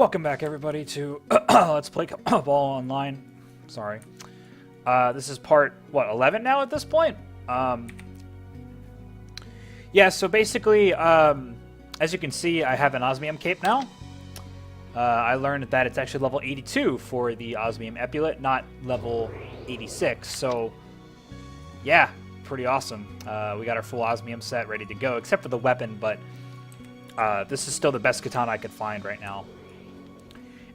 Welcome back, everybody, to Let's Play CABAL Online. Sorry. This is part, what, 11 now at this point? Yeah, so basically, as you can see, I have an osmium cape now. I learned that it's actually level 82 for the osmium epaulette, not level 86. So, yeah, pretty awesome. We got our full osmium set ready to go, except for the weapon, but this is still the best katana I could find right now.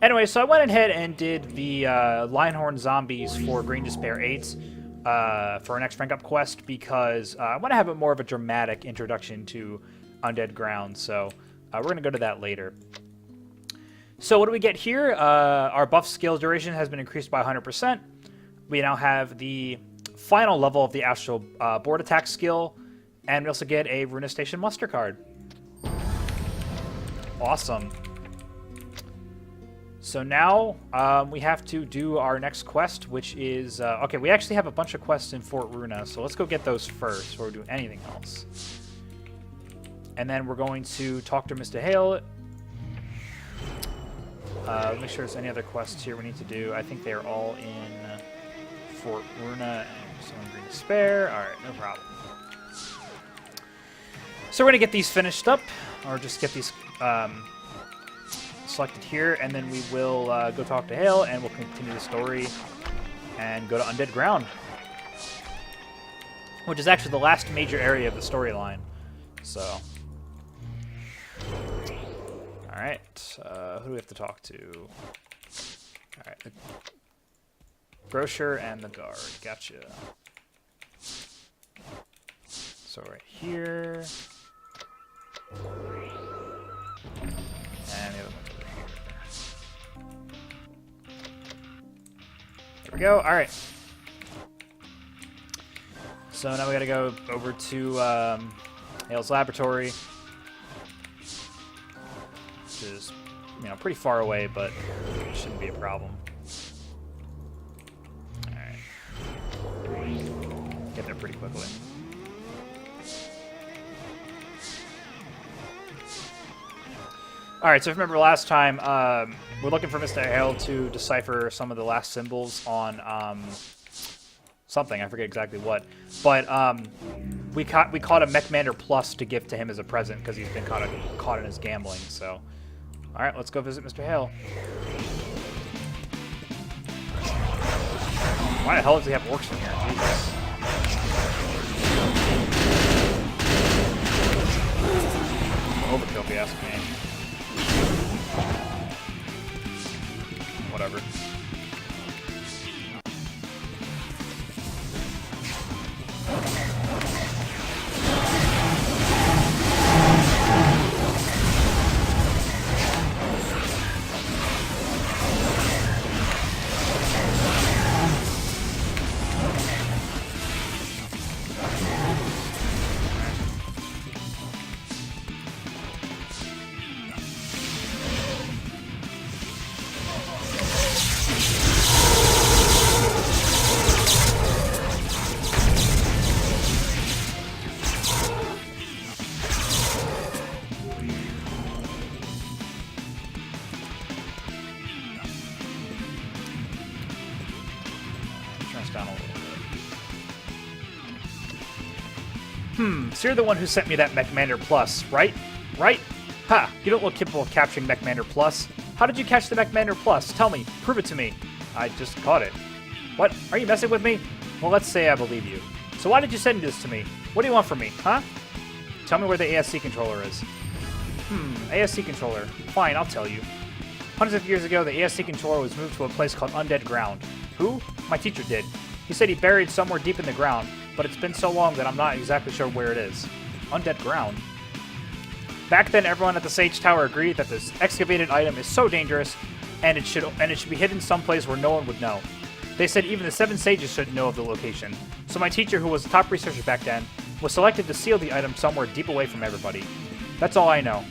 Anyway, so I went ahead and did the Lionhorn Zombies for Green Despair 8s for our next rank up quest because I want to have a more of a dramatic introduction to Undead Ground, so we're going to go to that later. So what do we get here? Our buff skill duration has been increased by 100%. We now have the final level of the Astral Board Attack skill, and we also get a Runa Station Muster card. Awesome. So now we have to do our next quest, which is... okay, we actually have a bunch of quests in Fort Runa, so let's go get those first before we do anything else. And then we're going to talk to Mr. Hale. Make sure there's any other quests here we need to do. I think they are all in Fort Runa and some in Green Despair. Alright, no problem. So we're going to get these finished up, or just get these... selected here, and then we will go talk to Hale, and we'll continue the story and go to Undead Ground, which is actually the last major area of the storyline. So, all right, who do we have to talk to? All right, the grocer and the guard. Gotcha. So right here, and the other one. There we go. All right. So now we got to go over to Hale's laboratory, which is, you know, pretty far away, but it shouldn't be a problem. All right. Get there pretty quickly. Alright, so if you remember last time, we're looking for Mr. Hale to decipher some of the last symbols on something. I forget exactly what. But we caught a Mechmander Plus to give to him as a present because he's been caught in his gambling. So, alright, let's go visit Mr. Hale. Why the hell does he have orcs in here? Jesus. Overkill, if you ask me. Whatever. Down a little bit. So you're the one who sent me that Mechmander Plus, right? Right? Ha! You don't look capable of capturing Mechmander Plus. How did you catch the Mechmander Plus? Tell me. Prove it to me. I just caught it. What? Are you messing with me? Well, let's say I believe you. So why did you send this to me? What do you want from me, huh? Tell me where the ASC controller is. ASC controller. Fine, I'll tell you. Hundreds of years ago, the ASC controller was moved to a place called Undead Ground. Who? My teacher did. He said he buried somewhere deep in the ground, but it's been so long that I'm not exactly sure where it is. Undead Ground. Back then, everyone at the Sage Tower agreed that this excavated item is so dangerous, and it should be hidden someplace where no one would know. They said even the 7 sages shouldn't know of the location. So my teacher, who was the top researcher back then, was selected to seal the item somewhere deep away from everybody. That's all I know.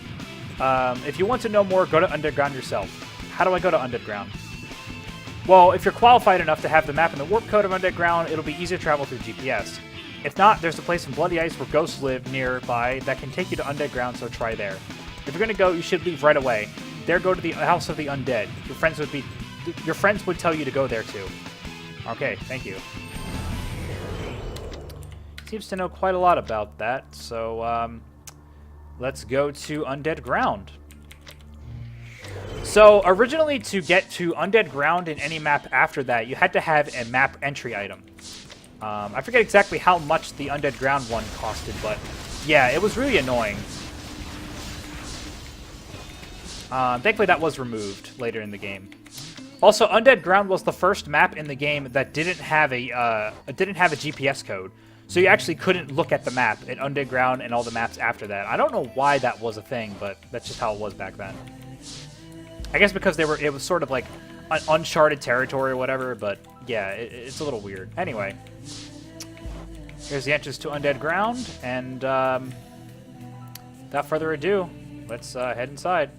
If you want to know more, go to Undead Ground yourself. How do I go to Undead Ground? Well, if you're qualified enough to have the map and the warp code of Undead Ground, it'll be easy to travel through GPS. If not, there's a place in Bloody Ice where ghosts live nearby that can take you to Undead Ground, so try there. If you're going to go, you should leave right away. There, go to the House of the Undead. Your friends would tell you to go there too. Okay, thank you. Seems to know quite a lot about that, so let's go to Undead Ground. So originally, to get to Undead Ground in any map after that, you had to have a map entry item. I forget exactly how much the Undead Ground one costed, but yeah, it was really annoying. Thankfully, that was removed later in the game. Also, Undead Ground was the first map in the game that didn't have a GPS code, so you actually couldn't look at the map at Undead Ground and all the maps after that. I don't know why that was a thing, but that's just how it was back then. I guess because it was sort of like an uncharted territory or whatever, but yeah, it's a little weird. Anyway, here's the entrance to Undead Ground, and without further ado, let's head inside.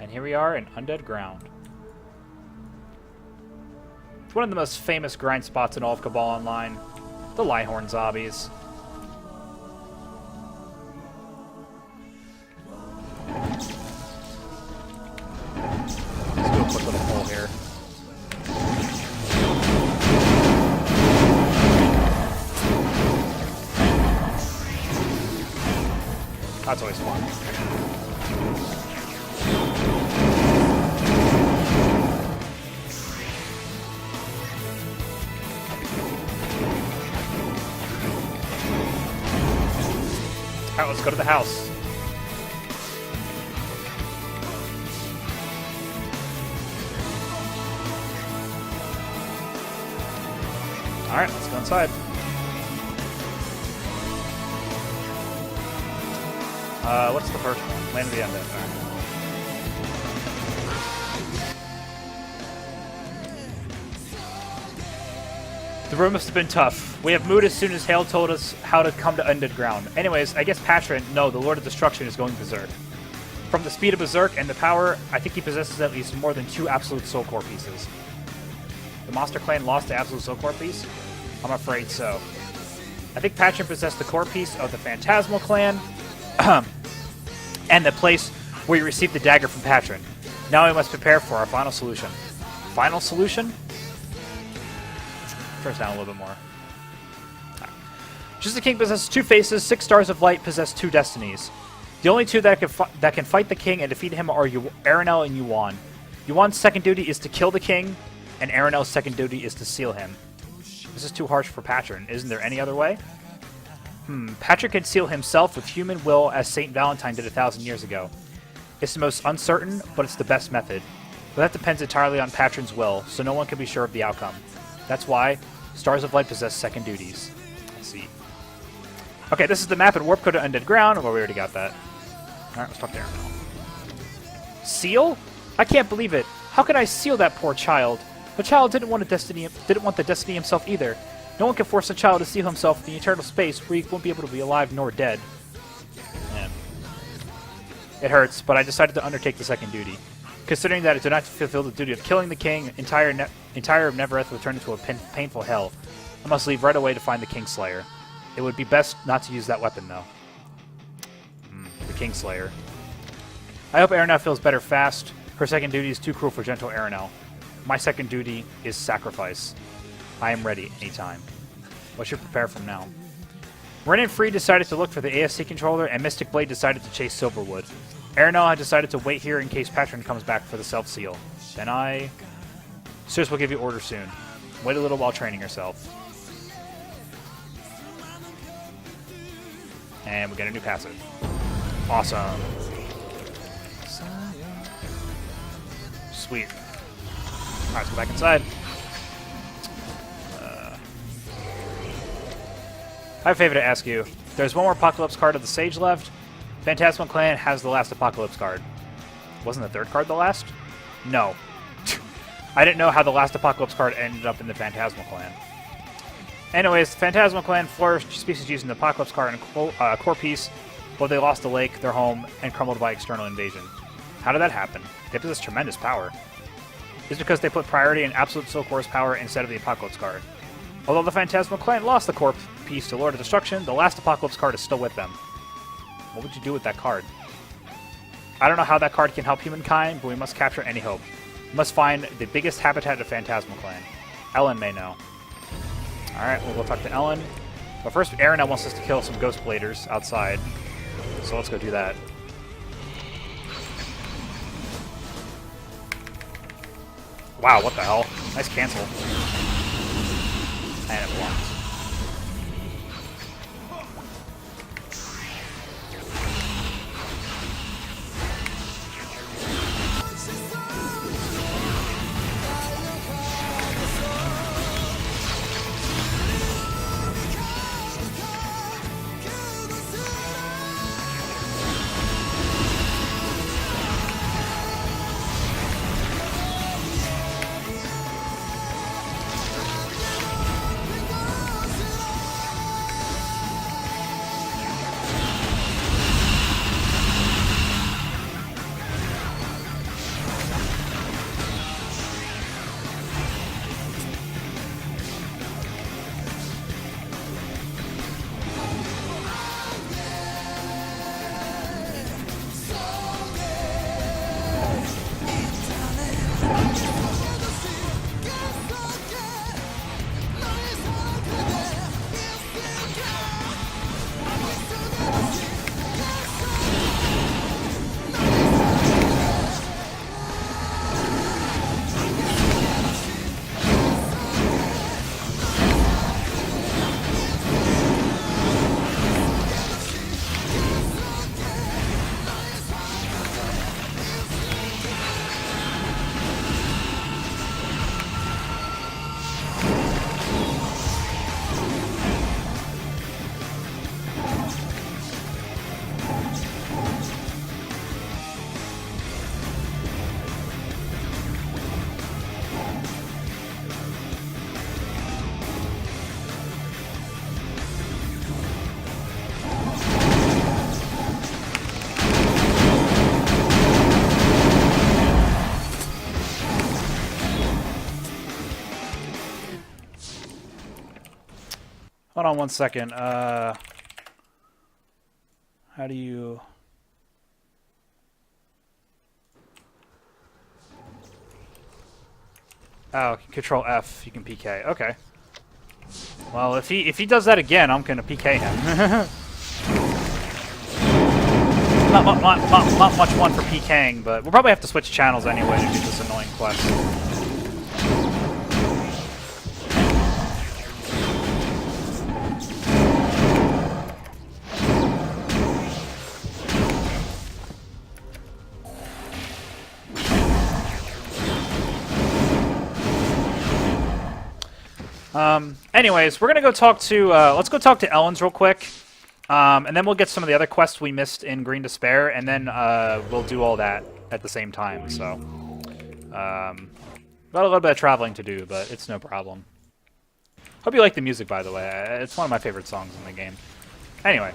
And here we are in Undead Ground. It's one of the most famous grind spots in all of CABAL Online. The Lighthorn zombies. Let's do a quick little pull here. That's always fun. Alright, let's go to the house. Alright, let's go inside. What's the first one? Land of the Undead. Alright. The road must have been tough. We have moved as soon as Hale told us how to come to Undead Ground. Anyways, I guess Patron, no, the Lord of Destruction is going berserk. From the speed of berserk and the power, I think he possesses at least more than 2 absolute soul core pieces. The Monster Clan lost the absolute soul core piece? I'm afraid so. I think Patron possessed the core piece of the Phantasmal Clan, and the place where you received the dagger from Patron. Now we must prepare for our final solution. Final solution? First down a little bit more. Right. Just the King possesses 2 faces, 6 stars of light possess 2 destinies. The only 2 that can fight the King and defeat him are Aranel and Yuan. Yuan's second duty is to kill the King, and Aranel's second duty is to seal him. This is too harsh for Patron. Isn't there any other way? Patron can seal himself with human will as St. Valentine did 1,000 years ago. It's the most uncertain, but it's the best method. But that depends entirely on Patron's will, so no one can be sure of the outcome. That's why Stars of Light possess second duties. Let's see. Okay, this is the map at Warp Code to Undead Ground. Well, we already got that. Alright, let's talk to Aranel. Seal? I can't believe it. How could I seal that poor child? The child didn't want the destiny himself either. No one can force a child to seal himself in the eternal space where he won't be able to be alive nor dead. Man. It hurts, but I decided to undertake the second duty. Considering that I did not fulfill the duty of killing the King, entire of Nevereth will turn into a painful hell. I must leave right away to find the Kingslayer. It would be best not to use that weapon, though. The Kingslayer. I hope Aranel feels better fast. Her second duty is too cruel for gentle Aranel. My second duty is sacrifice. I am ready anytime. What should prepare from now? Ren and Free decided to look for the ASC controller, and Mystic Blade decided to chase Silverwood. Aranel had decided to wait here in case Patron comes back for the self-seal. Then Sis will give you orders soon. Wait a little while training yourself. And we get a new passive. Awesome. Sweet. Alright, let's go back inside. I have a favor to ask you. There's one more Apocalypse card of the Sage left. Phantasmal Clan has the last Apocalypse card. Wasn't the 3rd card the last? No. I didn't know how the last Apocalypse card ended up in the Phantasmal Clan. Anyways, the Phantasmal Clan flourished species using the Apocalypse card and core piece, but they lost the lake, their home, and crumbled by external invasion. How did that happen? They possess tremendous power. is because they put priority in absolute silk horsepower instead of the Apocalypse card. Although the Phantasmal Clan lost the core piece to Lord of Destruction, the last Apocalypse card is still with them. What would you do with that card? I don't know how that card can help humankind, but we must capture any hope. We must find the biggest habitat of Phantasmal Clan. Ellen may know. Alright, we'll go talk to Ellen. But first, Aaron wants us to kill some Ghost Bladers outside. So let's go do that. Wow, what the hell? Nice cancel. And it belongs. Hold on one second. How do you... Oh, Control F, you can PK. Okay. Well, if he does that again, I'm gonna PK him. not much one for PKing, but we'll probably have to switch channels anyway to do this annoying quest. Anyways, we're gonna go talk to, let's go talk to Ellen's real quick, and then we'll get some of the other quests we missed in Green Despair, and then, we'll do all that at the same time, so, got a little bit of traveling to do, but it's no problem. Hope you like the music, by the way. It's one of my favorite songs in the game. Anyway.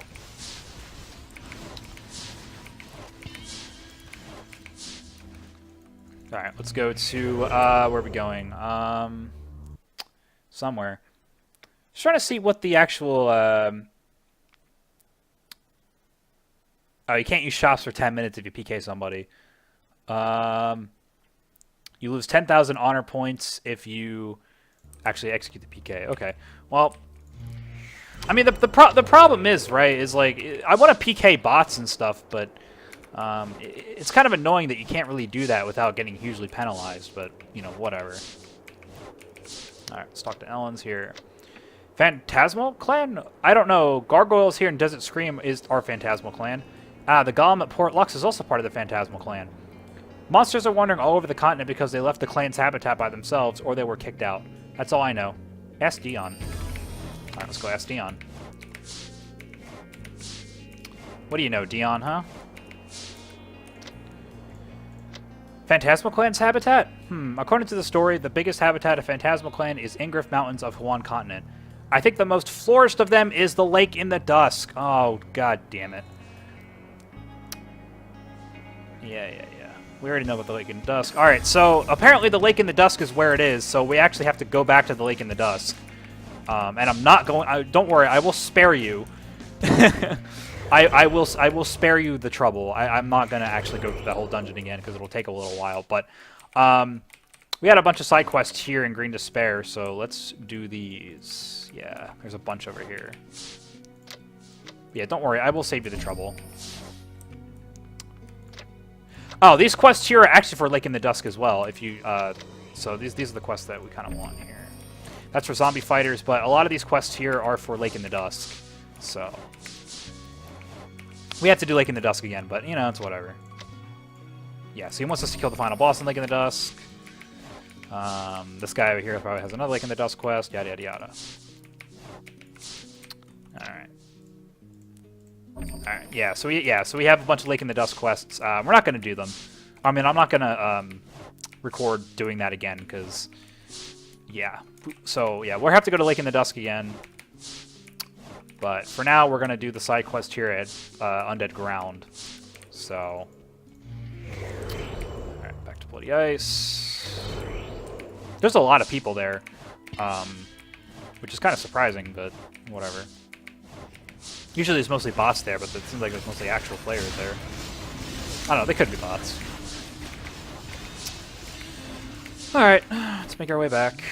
Alright, let's go to, where are we going? Somewhere. Just trying to see what the actual, oh, you can't use shops for 10 minutes if you PK somebody. You lose 10,000 honor points if you actually execute the PK. Okay. Well, I mean, the problem is, right, is like, I want to PK bots and stuff, but it's kind of annoying that you can't really do that without getting hugely penalized, but, you know, whatever. Alright, let's talk to Ellen's here. Phantasmal Clan? I don't know. Gargoyles here in Desert Scream is our Phantasmal Clan. The Golem at Port Lux is also part of the Phantasmal Clan. Monsters are wandering all over the continent because they left the clan's habitat by themselves or they were kicked out. That's all I know. Ask Dion. Alright, let's go ask Dion. What do you know, Dion, huh? Phantasmal Clan's habitat? According to the story, the biggest habitat of Phantasmal Clan is Ingriff Mountains of Huan Continent. I think the most flourished of them is the lake in the dusk. Oh, god damn it. Yeah. We already know about the Lake in the Dusk. Alright, so apparently the Lake in the Dusk is where it is, so we actually have to go back to the Lake in the Dusk. And I'm not going... don't worry, I will spare you. I will spare you the trouble. I'm not going to actually go through that whole dungeon again, because it'll take a little while. But we had a bunch of side quests here in Green Despair, so let's do these. Yeah, there's a bunch over here. Yeah, don't worry, I will save you the trouble. Oh, these quests here are actually for Lake in the Dusk as well. If you, so these are the quests that we kind of want here. That's for zombie fighters, but a lot of these quests here are for Lake in the Dusk. So we have to do Lake in the Dusk again, but you know, it's whatever. Yeah, so he wants us to kill the final boss in Lake in the Dusk. This guy over here probably has another Lake in the Dusk quest. Yada yada yada. All right. Alright, yeah, so we have a bunch of Lake in the Dusk quests. We're not going to do them. I mean, I'm not going to record doing that again, because, yeah. So, yeah, we'll have to go to Lake in the Dusk again. But for now, we're going to do the side quest here at Undead Ground. So, alright, back to Bloody Ice. There's a lot of people there, which is kind of surprising, but whatever. Usually there's mostly bots there, but it seems like there's mostly actual players there. I don't know, they could be bots. Alright, let's make our way back.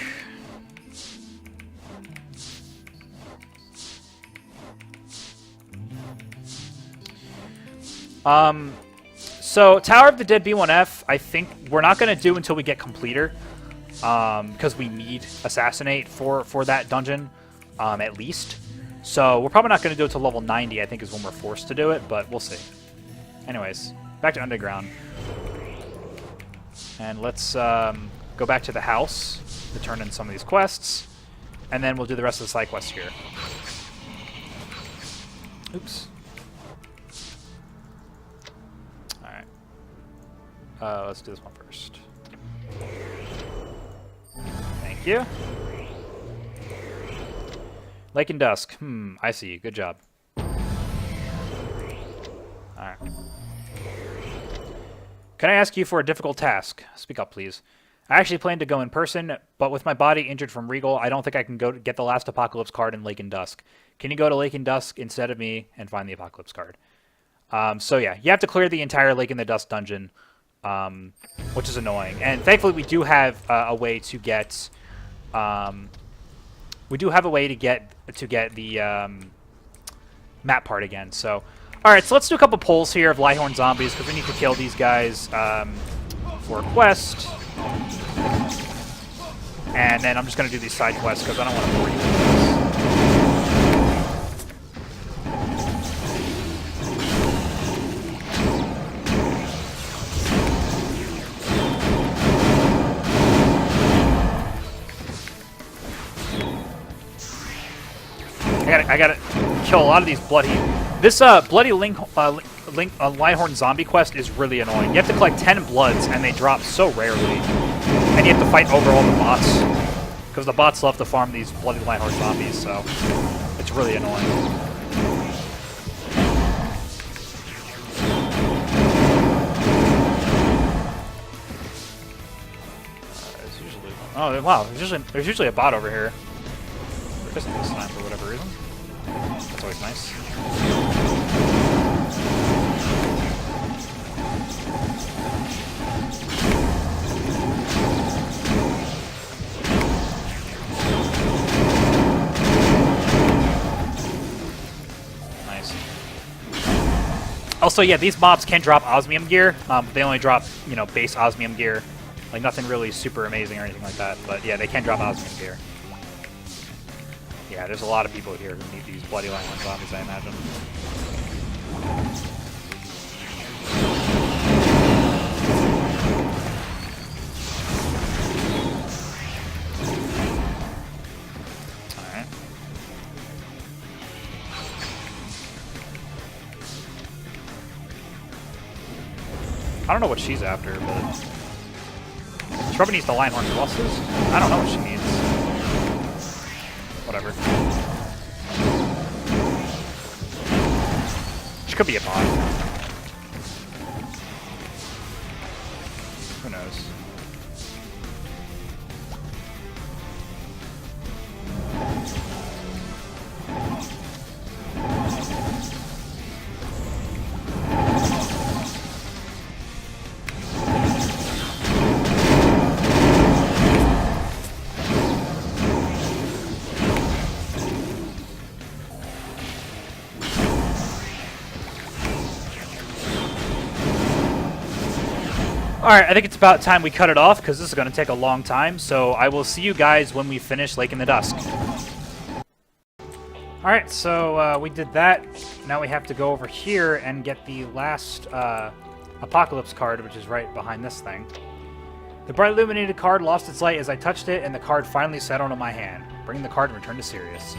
So Tower of the Dead B1F, I think we're not going to do until we get Completer. Because we need Assassinate for that dungeon, at least. So we're probably not going to do it to level 90, I think is when we're forced to do it, but we'll see. Anyways, back to Undead Ground. And let's go back to the house to turn in some of these quests, and then we'll do the rest of the side quests here. Oops. Alright. Let's do this one first. Thank you. Lake in Dusk. I see. Good job. Alright. Can I ask you for a difficult task? Speak up, please. I actually plan to go in person, but with my body injured from Regal, I don't think I can go to get the last Apocalypse card in Lake in Dusk. Can you go to Lake in Dusk instead of me and find the Apocalypse card? So yeah, you have to clear the entire Lake in the Dusk dungeon, which is annoying. And thankfully, we do have a way to get... to get the map part again. So, all right, so let's do a couple pulls here of Lighthorn zombies because we need to kill these guys for a quest. And then I'm just going to do these side quests because I don't want to bore you with this. I gotta kill a lot of these bloody... This bloody Lighthorn zombie quest is really annoying. You have to collect 10 bloods, and they drop so rarely. And you have to fight over all the bots. Because the bots love to farm these bloody Lighthorn zombies, so... It's really annoying. There's usually... Oh, wow. There's usually a bot over here. There isn't this time for whatever reason. That's always nice. Nice. Also, yeah, these mobs can drop osmium gear. They only drop, you know, base osmium gear. Like, nothing really super amazing or anything like that. But, yeah, they can drop osmium gear. Yeah, there's a lot of people here who need these bloody Lighthorn zombies, I imagine. Alright. I don't know what she's after, but... She probably needs the Lighthorn pluses? I don't know what she needs. Whatever. She could be a bot. Alright, I think it's about time we cut it off, because this is going to take a long time, so I will see you guys when we finish Lake in the Dusk. Alright, so we did that. Now we have to go over here and get the last Apocalypse card, which is right behind this thing. The bright illuminated card lost its light as I touched it, and the card finally settled on my hand. Bring the card and return to Sirius.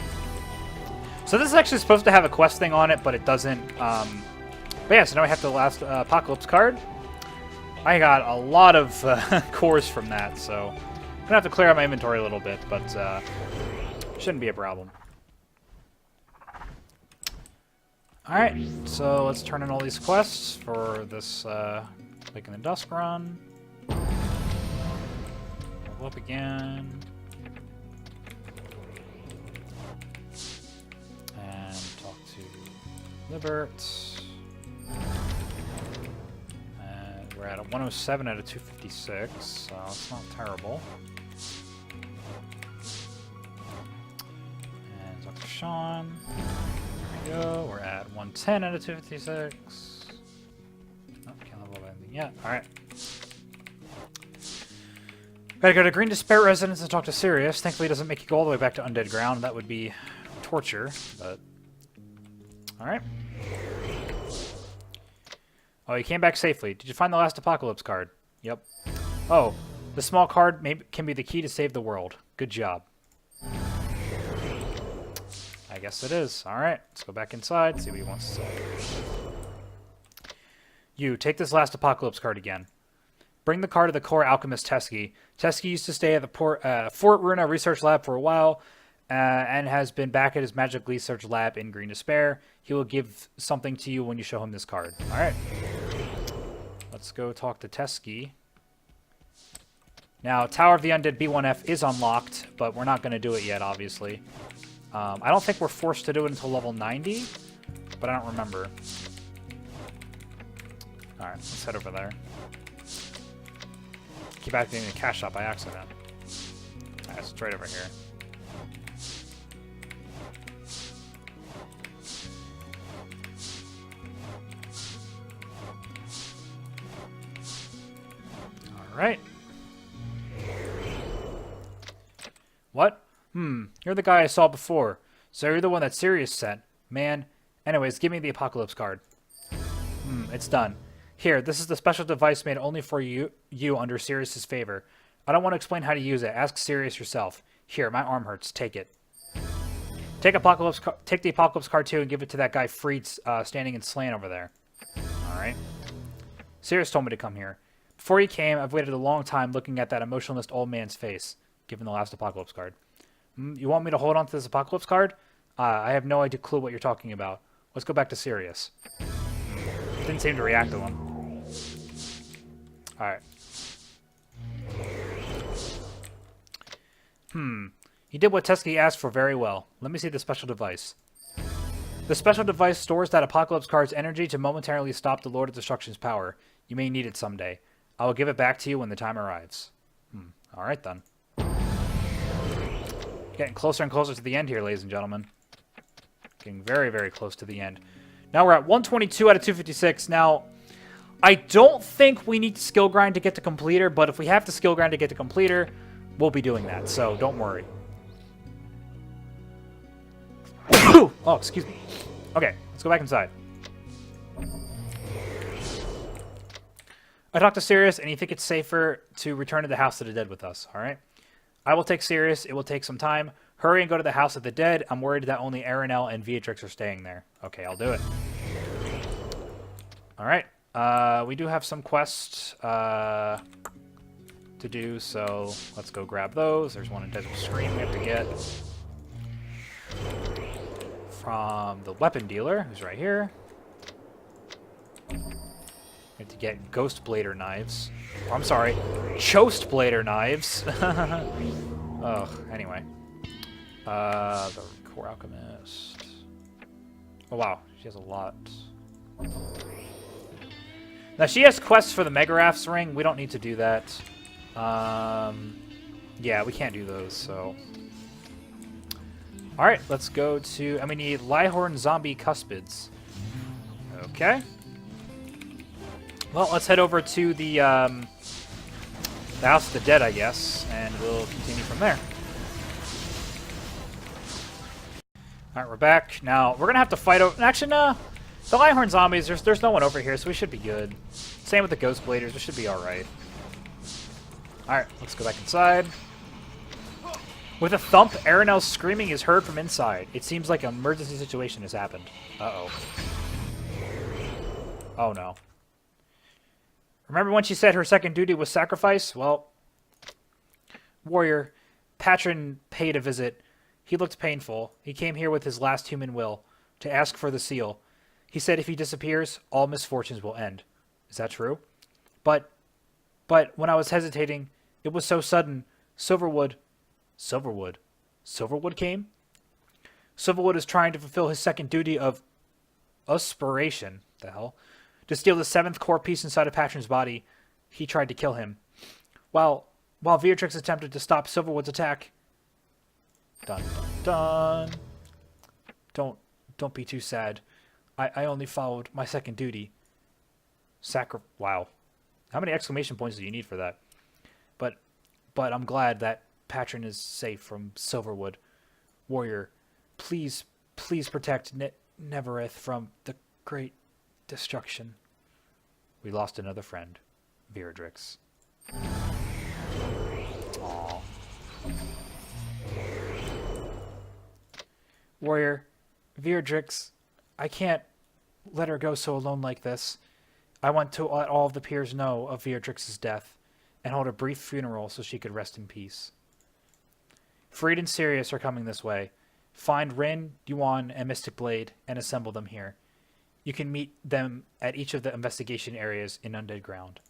So this is actually supposed to have a quest thing on it, but it doesn't. But yeah, so now I have the last Apocalypse card. I got a lot of cores from that, so I'm going to have to clear out my inventory a little bit, but shouldn't be a problem. Alright, so let's turn in all these quests for this Lake in the Dusk run. Level up again. And talk to Libert. We're at a 107 out of 256, so it's not terrible. And Dr. Sean. There we go. We're at 110 out of 256. Oh, can't level up anything yet. Alright. Gotta go to Green Despair Residence and talk to Sirius. Thankfully, it doesn't make you go all the way back to Undead Ground. That would be torture, but... Alright. Oh, you came back safely. Did you find the last Apocalypse card? Yep. Oh, the small card can be the key to save the world. Good job. I guess it is. Alright, let's go back inside, see what he wants to say. You, take this last Apocalypse card again. Bring the card to the core alchemist Teskey. Teskey used to stay at the Fort Runa Research Lab for a while, and has been back at his magic research lab in Green Despair. He will give something to you when you show him this card. Alright. Let's go talk to Teskey. Now, Tower of the Undead B1F is unlocked, but we're not going to do it yet, obviously. I don't think we're forced to do it until level 90, but I don't remember. Alright, let's head over there. Keep activating the cash shop by accident. Alright, it's right over here. Alright. What? You're the guy I saw before. So you're the one that Sirius sent. Man. Anyways, give me the Apocalypse card. It's done. Here, this is the special device made only for you under Sirius's favor. I don't want to explain how to use it. Ask Sirius yourself. Here, my arm hurts. Take it. Take the Apocalypse card too and give it to that guy Freed standing in Slan over there. Alright. Sirius told me to come here. Before he came, I've waited a long time looking at that emotionless old man's face. Give him the last Apocalypse card. You want me to hold on to this Apocalypse card? I have no idea clue what you're talking about. Let's go back to Sirius. Didn't seem to react to him. Alright. You did what Teskey asked for very well. Let me see the special device. The special device stores that Apocalypse card's energy to momentarily stop the Lord of Destruction's power. You may need it someday. I will give it back to you when the time arrives. Alright then. Getting closer and closer to the end here, ladies and gentlemen. Getting very, very close to the end. Now we're at 122 out of 256. Now, I don't think we need to skill grind to get to completer, but if we have to skill grind to get to completer, we'll be doing that, so don't worry. Oh, excuse me. Okay, let's go back inside. I talked to Sirius, and you think it's safer to return to the House of the Dead with us, alright? I will take Sirius. It will take some time. Hurry and go to the House of the Dead. I'm worried that only Aranel and Beatrix are staying there. Okay, I'll do it. Alright. We do have some quests to do, so let's go grab those. There's one in Desert Scream we have to get. From the weapon dealer, who's right here. We have to get Ghost Blader knives. Oh, I'm sorry, Chost Blader knives. Ugh, anyway. The Core Alchemist. Oh wow, she has a lot. Now she has quests for the Megarath's ring. We don't need to do that. Yeah, we can't do those, so... Alright, let's go to... And we need Liehorn Zombie Cuspids. Okay. Well, let's head over to the House of the Dead, I guess, and we'll continue from there. Alright, we're back. Now, we're going to have to fight over... Actually, no. The Lighthorn zombies, there's no one over here, so we should be good. Same with the Ghost Bladers, we should be alright. Alright, let's go back inside. With a thump, Aranel's screaming is heard from inside. It seems like an emergency situation has happened. Uh-oh. Oh, no. Remember when she said her second duty was sacrifice? Well, warrior, Patron paid a visit. He looked painful. He came here with his last human will, to ask for the seal. He said if he disappears, all misfortunes will end. Is that true? But when I was hesitating, it was so sudden. Silverwood came? Silverwood is trying to fulfill his second duty of aspiration. The hell? To steal the 7th core piece inside of Patron's body. He tried to kill him. While Beatrix attempted to stop Silverwood's attack. Dun dun dun. Don't be too sad. I only followed my second duty. Wow. How many exclamation points do you need for that? But I'm glad that Patron is safe from Silverwood. Warrior, please protect Neverith from the great destruction. We lost another friend, Beatrix. Aww. Warrior, Beatrix, I can't let her go so alone like this. I want to let all of the peers know of Beatrix's death and hold a brief funeral so she could rest in peace. Freed and Sirius are coming this way. Find Rin, Yuan, and Mystic Blade and assemble them here. You can meet them at each of the investigation areas in Undead Ground.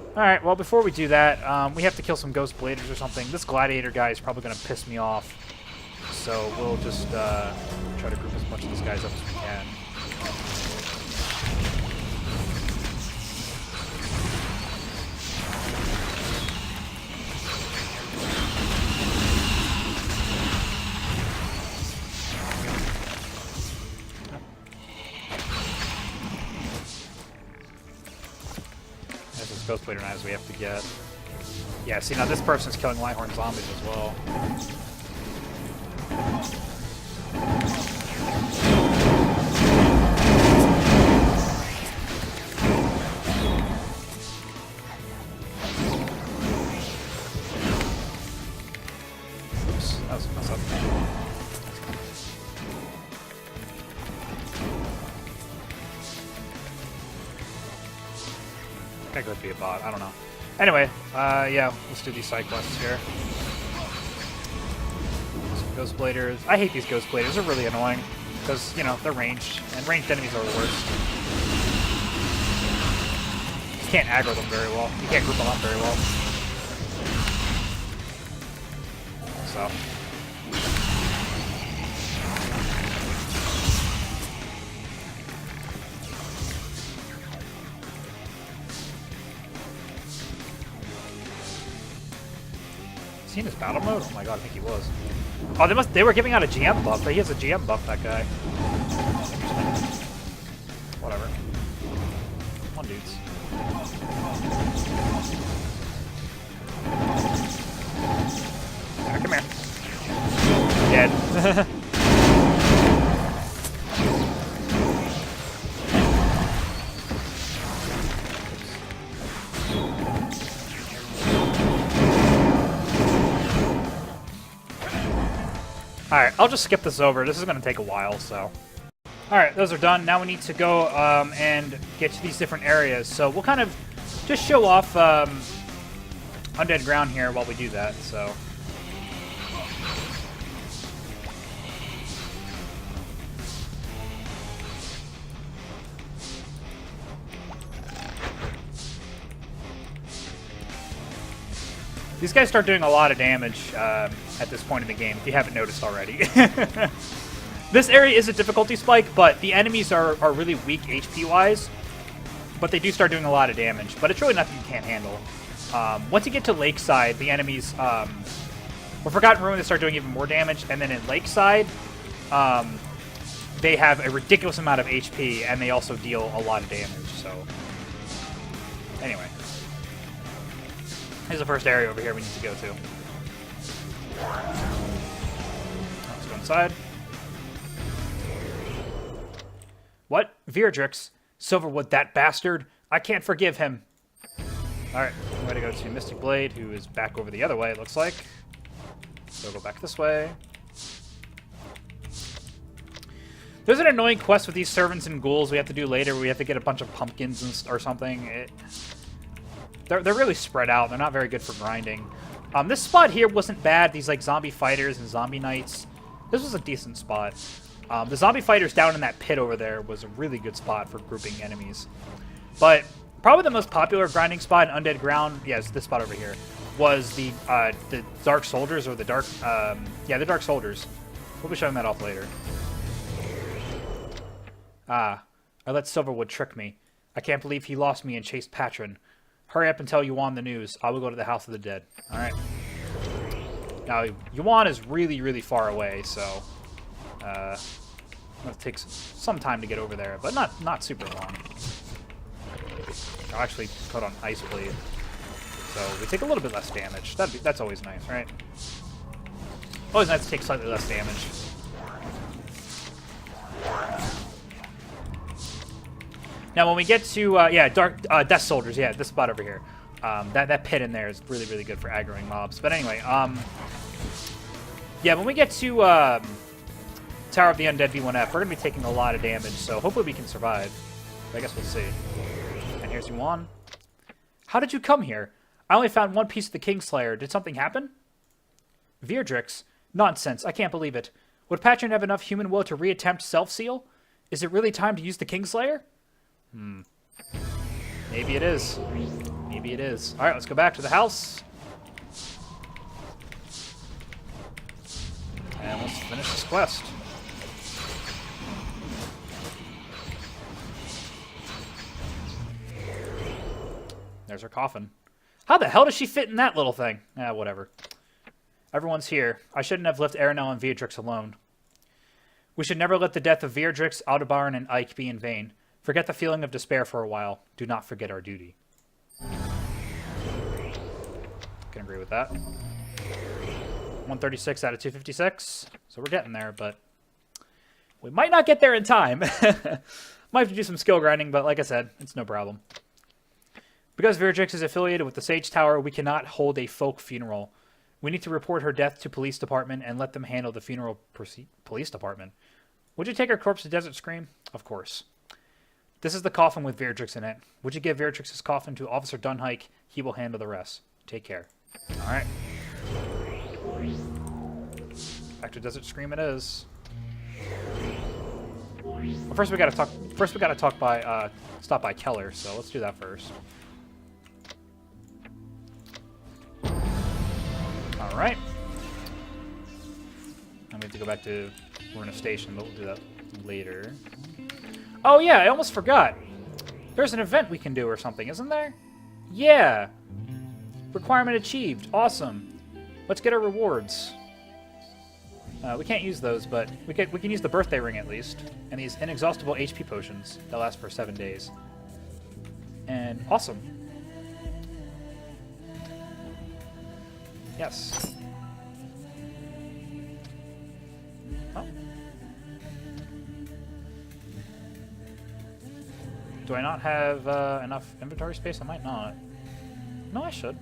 Alright, well, before we do that, we have to kill some Ghost Bladers or something. This Gladiator guy is probably going to piss me off. So we'll just try to group as much of these guys up as we can. Ghost Blader knives we have to get. Yeah, see, now this person's killing Lighthorn zombies as well. Oops, that was a mess up. That could be a bot, I don't know. Anyway, yeah, let's do these side quests here. Some Ghost Bladers. I hate these Ghost Bladers, they're really annoying. Because, you know, they're ranged, and ranged enemies are the worst. You can't aggro them very well. You can't group them up very well. So. Is he in his battle mode? Oh my god, I think he was. Oh, they were giving out a GM buff, but he has a GM buff, that guy. Interesting. Whatever. Come on, dudes. Come here. Dead. Alright, I'll just skip this over. This is going to take a while, so. Alright, those are done. Now we need to go and get to these different areas. So we'll kind of just show off Undead Ground here while we do that, so. These guys start doing a lot of damage at this point in the game, if you haven't noticed already. This area is a difficulty spike, but the enemies are really weak HP-wise. But they do start doing a lot of damage. But it's really nothing you can't handle. Once you get to Lakeside, the enemies... well, Forgotten Ruin, they start doing even more damage. And then in Lakeside, they have a ridiculous amount of HP, and they also deal a lot of damage, so... Anyway. Here's the first area over here we need to go to. Let's go inside. What? Virdrix? Silverwood, that bastard? I can't forgive him. Alright, I'm going to go to Mystic Blade, who is back over the other way, it looks like. So go back this way. There's an annoying quest with these servants and ghouls we have to do later where we have to get a bunch of pumpkins and or something. They're really spread out. They're not very good for grinding. This spot here wasn't bad. These like zombie fighters and zombie knights. This was a decent spot. The zombie fighters down in that pit over there was a really good spot for grouping enemies. But probably the most popular grinding spot in Undead Ground, yes, this spot over here, was the Dark Soldiers, or the Dark, yeah, the Dark Soldiers. We'll be showing that off later. Ah, I let Silverwood trick me. I can't believe he lost me and chased Patron. Hurry up and tell Yuan the news. I will go to the House of the Dead. Alright. Now, Yuan is really, really far away, so... it takes some time to get over there, but not super long. I'll actually put on Ice Blade. So we take a little bit less damage. That's always nice, right? Always nice to take slightly less damage. Now, when we get to, yeah, Death Soldiers, yeah, this spot over here. That pit in there is really, really good for aggroing mobs. But anyway, yeah, when we get to Tower of the Undead V1F, we're going to be taking a lot of damage, so hopefully we can survive. But I guess we'll see. And here's Yuan. How did you come here? I only found one piece of the Kingslayer. Did something happen? Virdrix? Nonsense. I can't believe it. Would Patron have enough human will to reattempt self-seal? Is it really time to use the Kingslayer? Maybe it is. Maybe it is. Alright, let's go back to the house. And let's finish this quest. There's her coffin. How the hell does she fit in that little thing? Whatever. Everyone's here. I shouldn't have left Aranel and Virdrix alone. We should never let the death of Virdrix, Aldebaran, and Ike be in vain. Forget the feeling of despair for a while. Do not forget our duty. Can agree with that. 136 out of 256. So we're getting there, but we might not get there in time. Might have to do some skill grinding, but like I said, it's no problem. Because Virdrix is affiliated with the Sage Tower, we cannot hold a folk funeral. We need to report her death to police department and let them handle the funeral police department. Would you take her corpse to Desert Scream? Of course. This is the coffin with Virdrix in it. Would you give Virdrix's coffin to Officer Dunhike? He will handle the rest. Take care. Alright. Back to Desert Scream it is. Well, first we gotta stop by Keller, so let's do that first. Alright. I'm going to go back to Ruina Station, but we'll do that later. Oh yeah, I almost forgot. There's an event we can do or something, isn't there? Yeah. Requirement achieved. Awesome. Let's get our rewards. We can't use those, but we can use the birthday ring at least. And these inexhaustible HP potions that last for 7 days. And awesome. Yes. Oh. Do I not have enough inventory space? I might not. No, I should.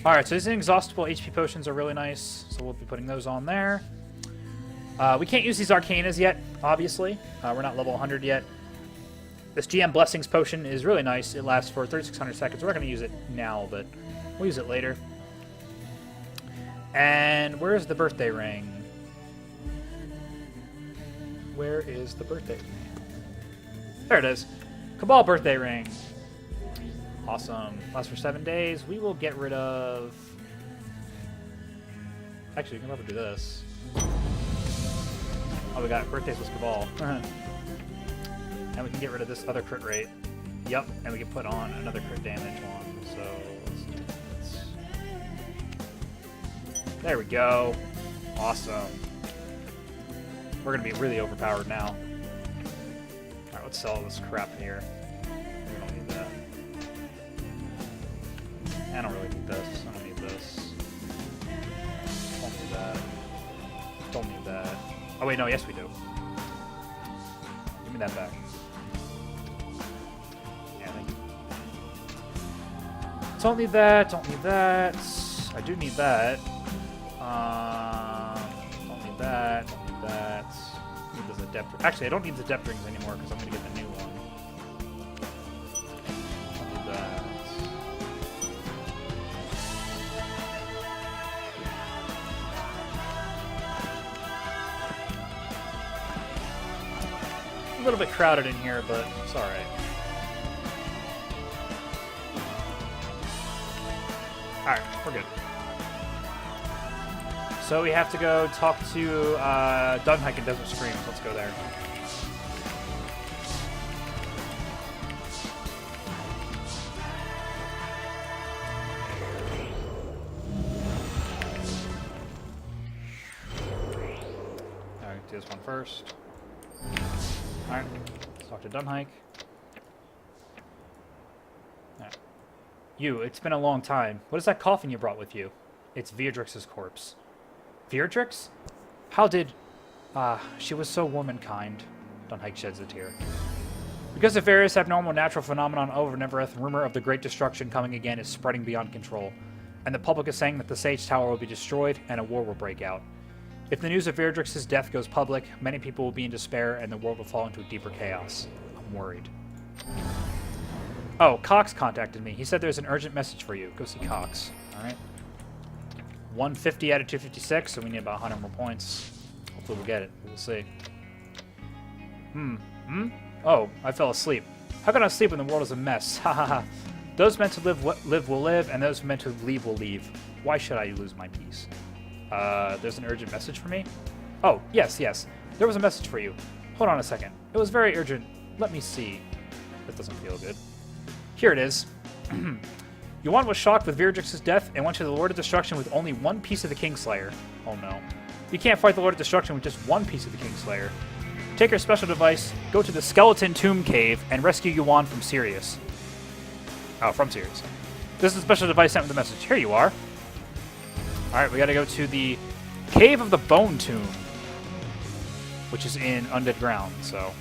Alright, so these inexhaustible HP potions are really nice, so we'll be putting those on there. We can't use these Arcanas yet, obviously. We're not level 100 yet. This GM Blessings potion is really nice. It lasts for 3,600 seconds. We're not going to use it now, but we'll use it later. And where's the birthday ring? Where is the birthday ring? There it is. CABAL birthday ring. Awesome. Lasts for 7 days. We will get rid of... Actually, we can probably do this. Oh, we got birthdays with CABAL. And we can get rid of this other crit rate. Yep, and we can put on another crit damage one. So let's do this. There we go. Awesome. We're gonna be really overpowered now. Alright, let's sell all this crap here. We don't need that. I don't really need this. I don't need this. Don't need that. Don't need that. Oh wait, no, yes we do. Give me that back. Yeah, thank you. Don't need that, don't need that. I do need that. Don't need that, don't need that. Need those adept. Actually, I don't need the adept rings anymore because I'm going to get the new one. Don't need that. A little bit crowded in here, but it's alright. Alright, we're good. So we have to go talk to Dunhike and Desert Screams. Let's go there. Alright, do this one first. Alright, let's talk to Dunhike. Alright. You, it's been a long time. What is that coffin you brought with you? It's Beatrix's corpse. Beatrix? How did... she was so warm and kind. Dunhike sheds a tear. Because of various abnormal natural phenomenon over Nevereth, rumor of the Great Destruction coming again is spreading beyond control. And the public is saying that the Sage Tower will be destroyed and a war will break out. If the news of Beatrix's death goes public, many people will be in despair and the world will fall into a deeper chaos. I'm worried. Oh, Cox contacted me. He said there's an urgent message for you. Go see Cox. Alright. 150 out of 256, so we need about 100 more points. Hopefully we'll get it. We'll see. Oh, I fell asleep. How can I sleep when the world is a mess? Ha ha ha. Those meant to live will live, and those meant to leave will leave. Why should I lose my peace? There's an urgent message for me? Oh, yes, yes. There was a message for you. Hold on a second. It was very urgent. Let me see. That doesn't feel good. Here it is. Yuan was shocked with Beatrix's death and went to the Lord of Destruction with only one piece of the Kingslayer. Oh no. You can't fight the Lord of Destruction with just one piece of the Kingslayer. Take your special device, go to the Skeleton Tomb Cave, and rescue Yuan from Sirius. Oh, from Sirius. This is the special device sent with the message. Here you are. Alright, we gotta go to the Cave of the Bone Tomb, which is in Undead Ground, so...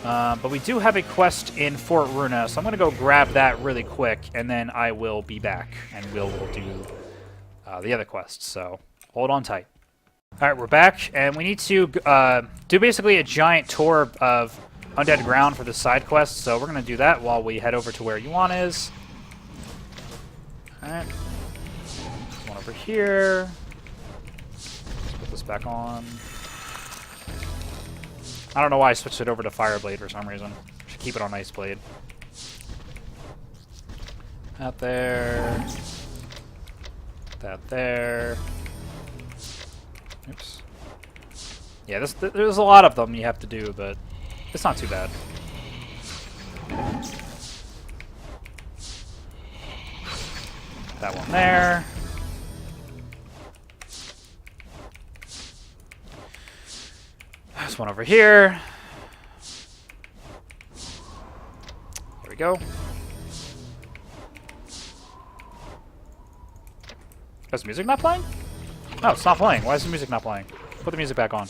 but we do have a quest in Fort Runa, so I'm going to go grab that really quick, and then I will be back, and we'll do the other quests, so hold on tight. Alright, we're back, and we need to do basically a giant tour of Undead Ground for the side quest, so we're going to do that while we head over to where Yuan is. Alright. One over here. Let's put this back on. I don't know why I switched it over to Fireblade for some reason. Should keep it on Ice Blade. That there. That there. Oops. Yeah, there's a lot of them you have to do, but it's not too bad. That one there. There's one over here. There we go. Is the music not playing? No, it's not playing. Why is the music not playing? Put the music back on.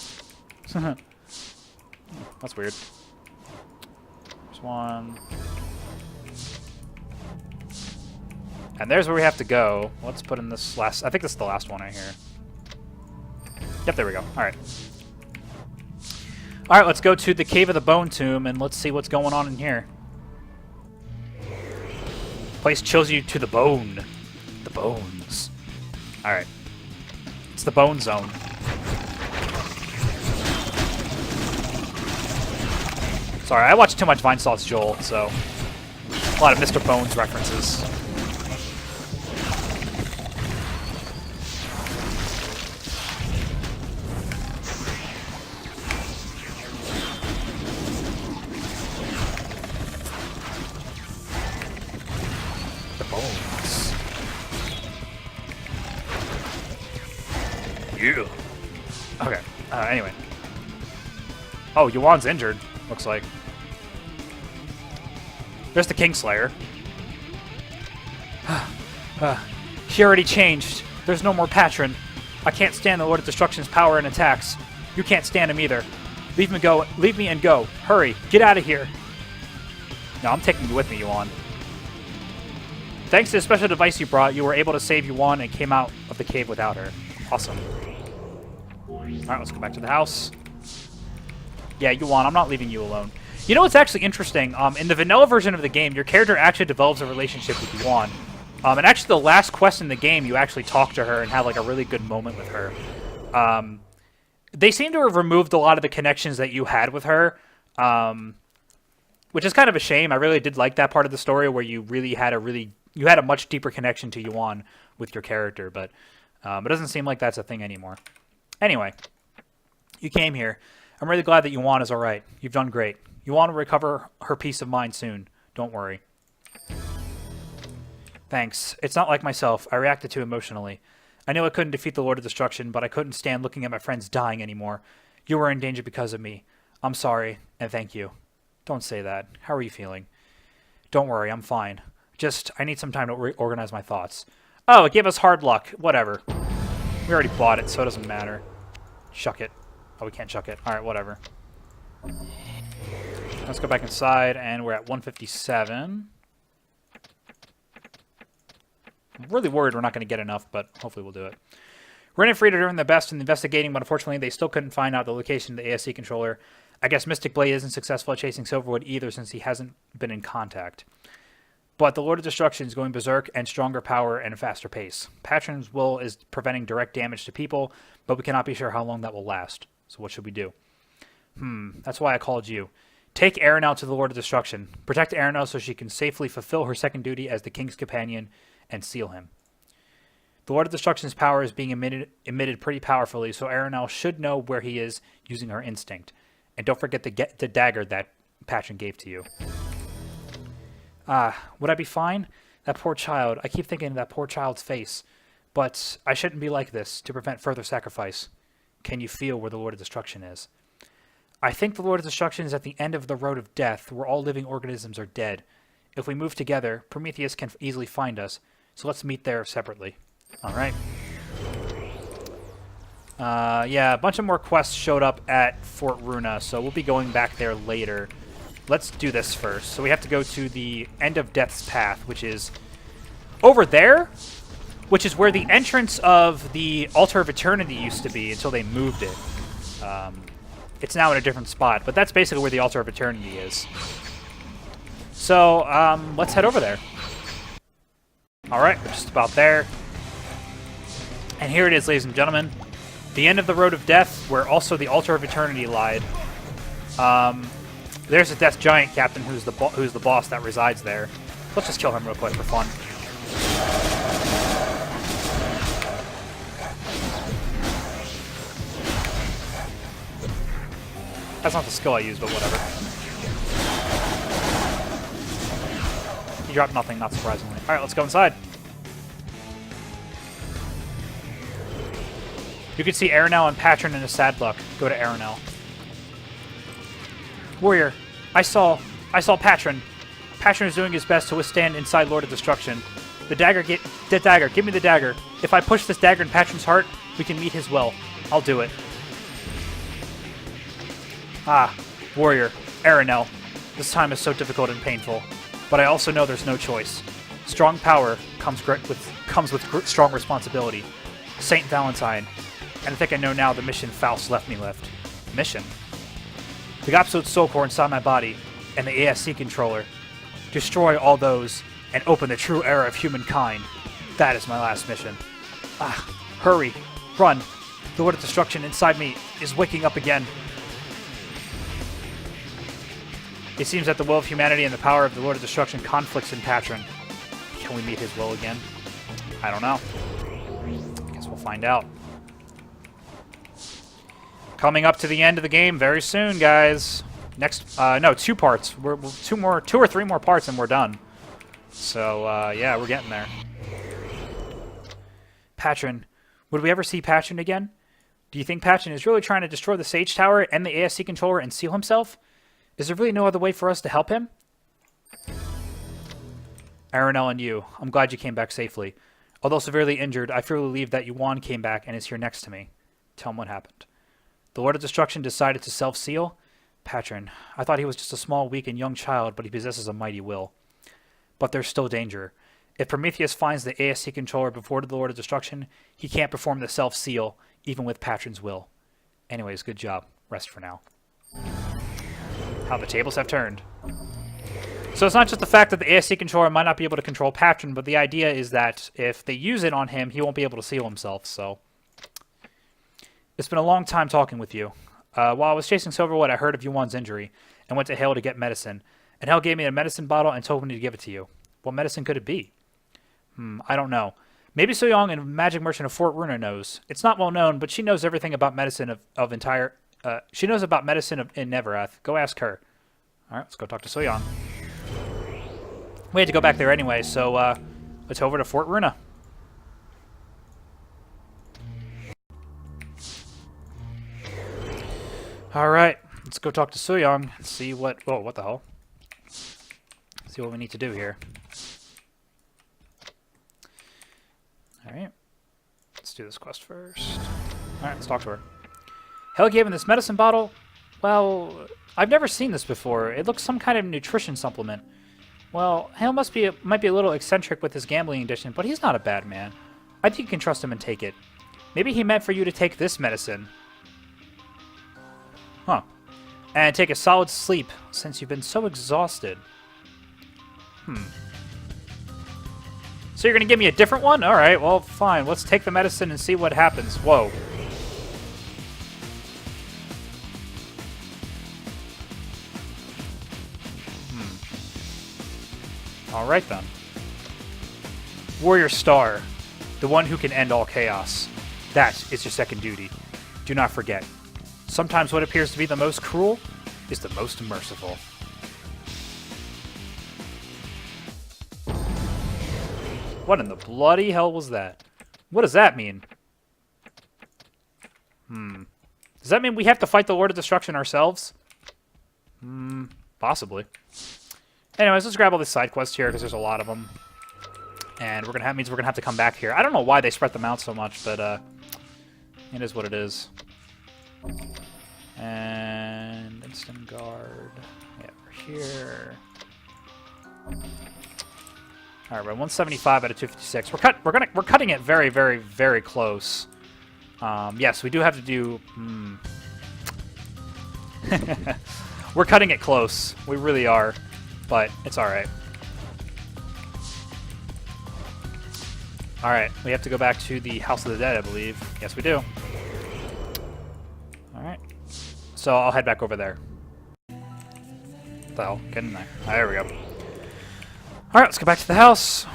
That's weird. There's one. And there's where we have to go. Let's put in this last... I think this is the last one right here. Yep, there we go. Alright. Alright, let's go to the Cave of the Bone Tomb, and let's see what's going on in here. Place chills you to the bone. The bones. Alright. It's the Bone Zone. Sorry, I watched too much Vinesauce Joel, so... a lot of Mr. Bones references. Yeah. Okay. Anyway. Oh, Yuan's injured, looks like. There's the Kingslayer. He already changed. There's no more Patron. I can't stand the Lord of Destruction's power and attacks. You can't stand him either. Leave me and go. Hurry. Get out of here. No, I'm taking you with me, Yuan. Thanks to the special device you brought, you were able to save Yuan and came out of the cave without her. Awesome. Alright, let's go back to the house. Yeah, Yuan, I'm not leaving you alone. You know what's actually interesting? In the vanilla version of the game, your character actually develops a relationship with Yuan. And actually, the last quest in the game, you actually talk to her and have like a really good moment with her. They seem to have removed a lot of the connections that you had with her, which is kind of a shame. I really did like that part of the story where you really had a much deeper connection to Yuan with your character, but it doesn't seem like that's a thing anymore. Anyway, you came here. I'm really glad that Yuan is all right. You've done great. Yuan will recover her peace of mind soon. Don't worry. Thanks. It's not like myself. I reacted too emotionally. I knew I couldn't defeat the Lord of Destruction, but I couldn't stand looking at my friends dying anymore. You were in danger because of me. I'm sorry, and thank you. Don't say that. How are you feeling? Don't worry, I'm fine. Just, I need some time to reorganize my thoughts. Oh, it gave us hard luck. Whatever. We already bought it, so it doesn't matter. Chuck it. Oh, we can't chuck it. Alright, whatever. Let's go back inside, and we're at 157. I'm really worried we're not going to get enough, but hopefully we'll do it. Ren and Frida are doing their best in investigating, but unfortunately they still couldn't find out the location of the ASC controller. I guess Mystic Blade isn't successful at chasing Silverwood either since he hasn't been in contact. But the Lord of Destruction is going berserk and stronger power and a faster pace. Patron's will is preventing direct damage to people, but we cannot be sure how long that will last. So what should we do? That's why I called you. Take Aranel to the Lord of Destruction. Protect Aranel so she can safely fulfill her second duty as the King's Companion and seal him. The Lord of Destruction's power is being emitted pretty powerfully, so Aranel should know where he is using her instinct. And don't forget the dagger that Patron gave to you. Would I be fine? That poor child. I keep thinking of that poor child's face. But I shouldn't be like this to prevent further sacrifice. Can you feel where the Lord of Destruction is? I think the Lord of Destruction is at the end of the road of death, where all living organisms are dead. If we move together, Prometheus can easily find us, so let's meet there separately. Alright. Yeah, a bunch of more quests showed up at Fort Runa, so we'll be going back there later. Let's do this first. So we have to go to the End of Death's Path, which is over there, which is where the entrance of the Altar of Eternity used to be until they moved it. It's now in a different spot, but that's basically where the Altar of Eternity is. So, let's head over there. Alright, we're just about there. And here it is, ladies and gentlemen. The end of the Road of Death, where also the Altar of Eternity lied. There's a Death Giant Captain who's the boss that resides there. Let's just kill him real quick for fun. That's not the skill I use, but whatever. He dropped nothing, not surprisingly. Alright, let's go inside. You can see Aranel and Patron in a sad luck. Go to Aranel. Warrior, I saw Patron. Patron is doing his best to withstand inside Lord of Destruction. The dagger, give me the dagger. If I push this dagger in Patron's heart, we can meet his will. I'll do it. Warrior, Aranel. This time is so difficult and painful, but I also know there's no choice. Strong power comes with strong responsibility. Saint Valentine. And I think I know now the mission Faust left me left. Mission? The absolute soul core inside my body, and the ASC controller. Destroy all those, and open the true era of humankind. That is my last mission. Hurry. Run. The Lord of Destruction inside me is waking up again. It seems that the will of humanity and the power of the Lord of Destruction conflicts in Patron. Can we meet his will again? I don't know. Guess we'll find out. Coming up to the end of the game very soon, guys. Next, no, 2 parts. We're 2 or 3 more parts and we're done. So, yeah, we're getting there. Patron. Would we ever see Patron again? Do you think Patchen is really trying to destroy the Sage Tower and the ASC controller and seal himself? Is there really no other way for us to help him? Aranel and you, I'm glad you came back safely. Although severely injured, I feel relieved that Yuan came back and is here next to me. Tell him what happened. The Lord of Destruction decided to self-seal? Patron, I thought he was just a small, weak, and young child, but he possesses a mighty will. But there's still danger. If Prometheus finds the ASC controller before the Lord of Destruction, he can't perform the self-seal, even with Patron's will. Anyways, good job. Rest for now. How the tables have turned. So it's not just the fact that the ASC controller might not be able to control Patron, but the idea is that if they use it on him, he won't be able to seal himself, so... It's been a long time talking with you. While I was chasing Silverwood, I heard of Yuan's injury, and went to Hale to get medicine. And Hale gave me a medicine bottle and told me to give it to you. What medicine could it be? I don't know. Maybe So-Young and Magic Merchant of Fort Runa knows. It's not well known, but she knows everything about medicine she knows about medicine in Neverath. Go ask her. Alright, let's go talk to So-Young. We had to go back there anyway, so let's head over to Fort Runa. Alright, let's go talk to So-Young and see what... Oh, what the hell? See what we need to do here. Alright. Let's do this quest first. Alright, let's talk to her. Hell gave him this medicine bottle? Well, I've never seen this before. It looks some kind of nutrition supplement. Well, Hale might be a little eccentric with his gambling addiction, but he's not a bad man. I think you can trust him and take it. Maybe he meant for you to take this medicine. Huh. And take a solid sleep, since you've been so exhausted. So you're gonna give me a different one? Alright, well, fine. Let's take the medicine and see what happens. Whoa. Alright then. Warrior Star. The one who can end all chaos. That is your second duty. Do not forget. Sometimes what appears to be the most cruel is the most merciful. What in the bloody hell was that? What does that mean? Does that mean we have to fight the Lord of Destruction ourselves? Possibly. Anyways, let's grab all these side quests here because there's a lot of them. And means we're gonna have to come back here. I don't know why they spread them out so much, but it is what it is. And instant guard. Yeah, we're here. All right, we're 175 out of 256. We're cutting it very, very, very close. Yes, we do have to do. We're cutting it close. We really are, but it's all right. All right, we have to go back to the House of the Dead, I believe. Yes, we do. All right. So I'll head back over there. What the hell? Get in there. Ah, there we go. Alright, let's go back to the house.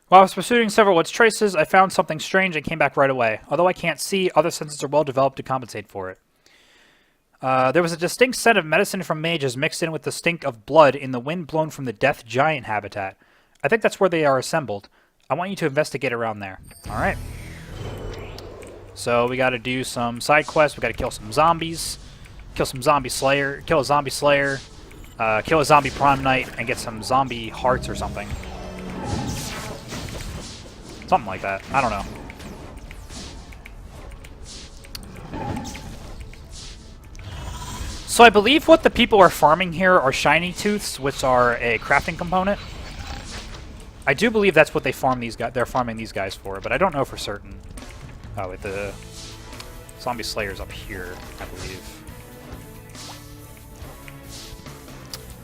While I was pursuing Silverwood's traces, I found something strange and came back right away. Although I can't see, other senses are well developed to compensate for it. There was a distinct scent of medicine from mages mixed in with the stink of blood in the wind blown from the Death Giant habitat. I think that's where they are assembled. I want you to investigate around there. Alright. So we gotta do some side quests. We gotta kill some zombies. Kill some zombie slayer. Kill a zombie slayer. Kill a zombie prime knight and get some zombie hearts or something. Something like that. I don't know. So I believe what the people are farming here are shiny tooths, which are a crafting component. I do believe that's what they farm these guys. They're farming these guys for, but I don't know for certain. Oh, wait, the zombie slayer's up here, I believe.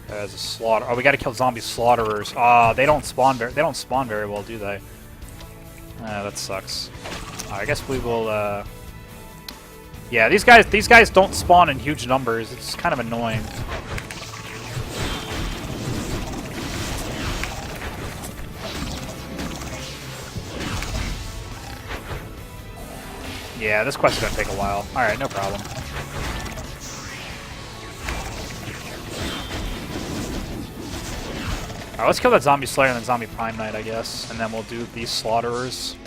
As a slaughter. Oh, we got to kill zombie slaughterers. Ah, they don't spawn very well, do they? That sucks. I guess we will. Yeah, these guys don't spawn in huge numbers. It's kind of annoying. Yeah, this quest is gonna take a while. Alright, no problem. Alright, let's kill that zombie slayer and then zombie prime knight, I guess. And then we'll do these slaughterers.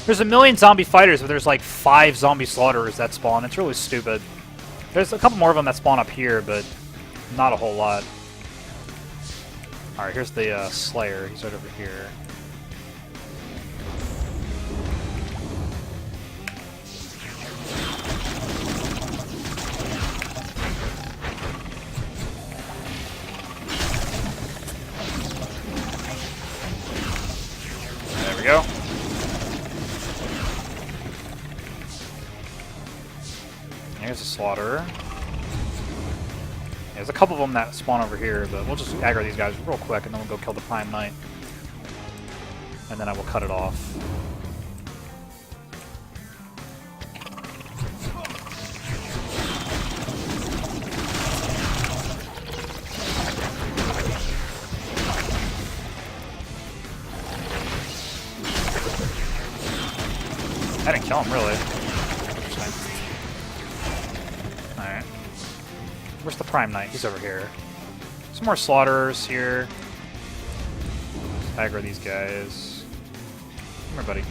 There's a million zombie fighters, but there's like 5 zombie slaughterers that spawn. It's really stupid. There's a couple more of them that spawn up here, but not a whole lot. Alright, here's the slayer. He's right over here. There we go. Here's a slaughterer. There's a couple of them that spawn over here, but we'll just aggro these guys real quick, and then we'll go kill the Prime Knight. And then I will cut it off. I didn't kill him, really. Alright. Where's the Prime Knight? He's over here. Some more slaughterers here. Let's aggro these guys. Come here, buddy.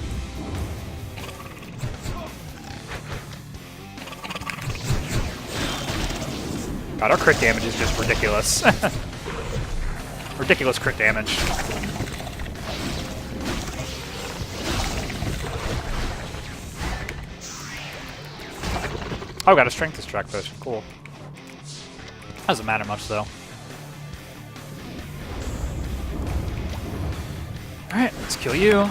God, our crit damage is just ridiculous. Ridiculous crit damage. Oh, got a strength extract potion. Cool. Doesn't matter much, though. Alright, let's kill you.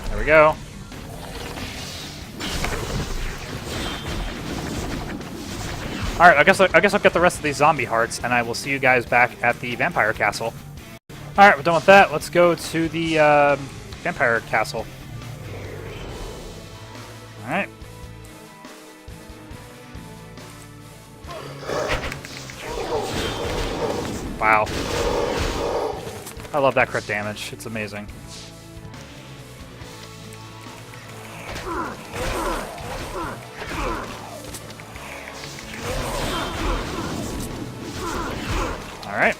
There we go. Alright, I guess I'll get the rest of these zombie hearts, and I will see you guys back at the vampire castle. Alright, we're done with that. Let's go to the vampire castle. Alright. Wow. I love that crit damage. It's amazing. Alright.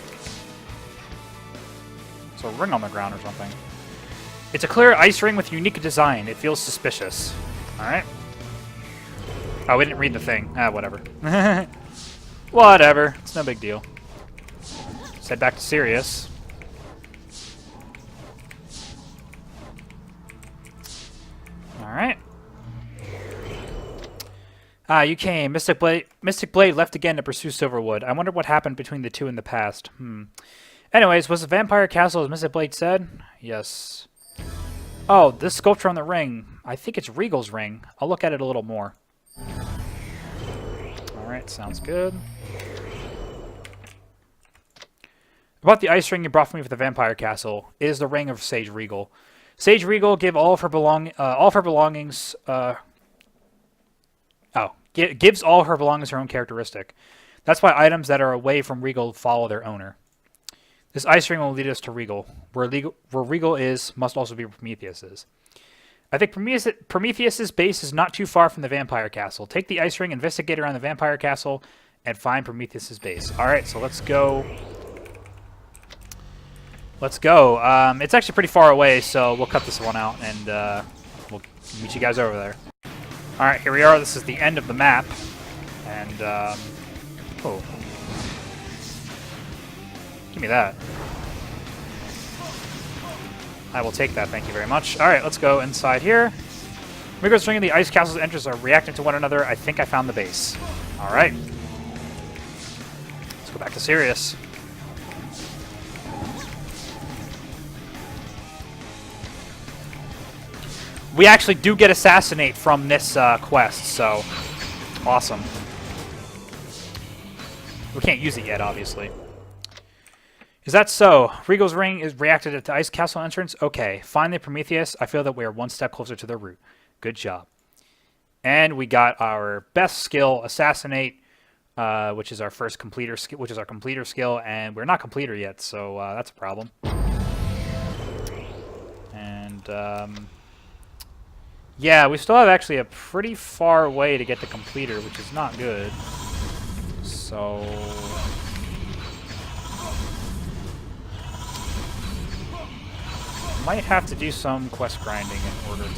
A ring on the ground or something. It's a clear ice ring with unique design. It feels suspicious. Alright. Oh, we didn't read the thing. Ah, whatever. Whatever. It's no big deal. Let's head back to Sirius. Alright. Ah, you came. Mystic Blade left again to pursue Silverwood. I wonder what happened between the two in the past. Anyways, was the vampire castle as Mystic Blade said? Yes. Oh, this sculpture on the ring. I think it's Regal's ring. I'll look at it a little more. Alright, sounds good. About the ice ring you brought for me for the vampire castle is the ring of Sage Regal. Sage Regal gives all of her belongings her own characteristic. That's why items that are away from Regal follow their owner. This ice ring will lead us to Regal. Where Regal is, must also be where Prometheus is. I think Prometheus's base is not too far from the vampire castle. Take the ice ring, investigate around the vampire castle, and find Prometheus's base. Alright, so let's go. Let's go. It's actually pretty far away, so we'll cut this one out, and we'll meet you guys over there. Alright, here we are. This is the end of the map. And, oh. Give me that. I will take that, thank you very much. Alright, let's go inside here. Regal's ring and the ice castle's entrance are reacting to one another. I think I found the base. Alright. Let's go back to Sirius. We actually do get Assassinate from this quest, so awesome. We can't use it yet, obviously. Is that so? Regal's ring is reacted at the ice castle entrance? Okay. Finally, Prometheus. I feel that we are one step closer to the route. Good job. And we got our best skill, Assassinate, which is our first completer skill, which is our completer skill, and we're not completer yet, so that's a problem. And Yeah, we still have actually a pretty far way to get the completer, which is not good. So... might have to do some quest grinding in order to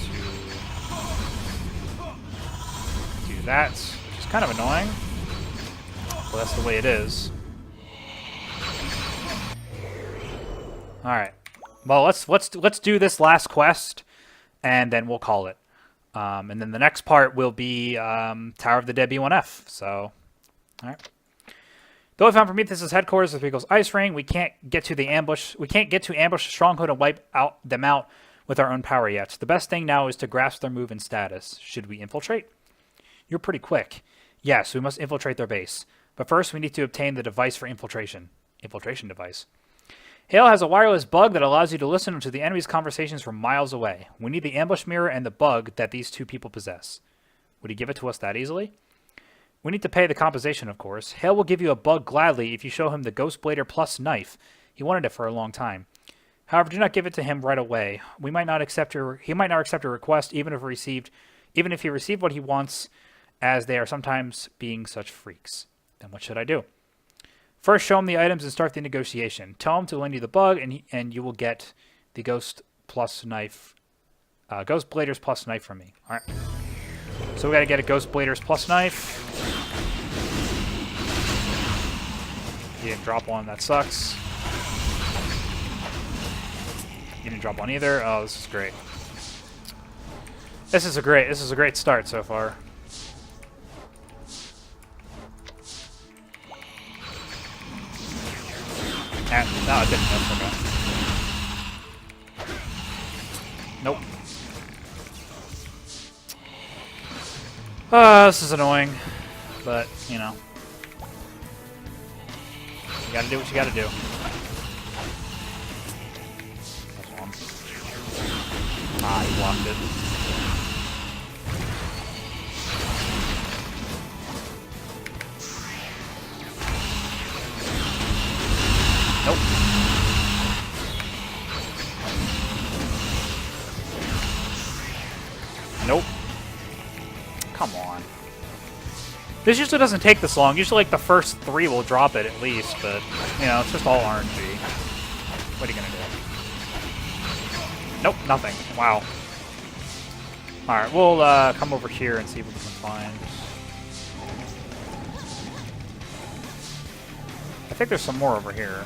do that, which is kind of annoying. Well, that's the way it is. All right. Well, let's do this last quest, and then we'll call it. And then the next part will be Tower of the Dead B1F. So, all right. Though I found Prometheus' headquarters with Regal's Ice Ring, we can't get to ambush the stronghold and wipe them out with our own power yet. The best thing now is to grasp their move and status. Should we infiltrate? You're pretty quick. Yes, we must infiltrate their base. But first, we need to obtain the device for infiltration. Infiltration device. Hale has a wireless bug that allows you to listen to the enemy's conversations from miles away. We need the ambush mirror and the bug that these two people possess. Would he give it to us that easily? We need to pay the compensation, of course. Hale will give you a bug gladly if you show him the Ghost Blader Plus knife. He wanted it for a long time. However, do not give it to him right away. He might not accept your request, even if he received what he wants, as they are sometimes being such freaks. Then what should I do? First, show him the items and start the negotiation. Tell him to lend you the bug, and you will get the Ghost Plus knife, Ghost Blader's Plus knife from me. All right. So we got to get a Ghost Blader's Plus knife. He didn't drop one. That sucks. He didn't drop one either. Oh, this is great. This is a great start so far. And, no, it didn't. That's okay. Nope. This is annoying, but, you know. You gotta do what you gotta do. That's one. Ah, he blocked it. Nope. Nope. Come on. This usually doesn't take this long. Usually, like, the first 3 will drop it at least, but, you know, it's just all RNG. What are you gonna do? Nope, nothing. Wow. Alright, we'll come over here and see what we can find. I think there's some more over here.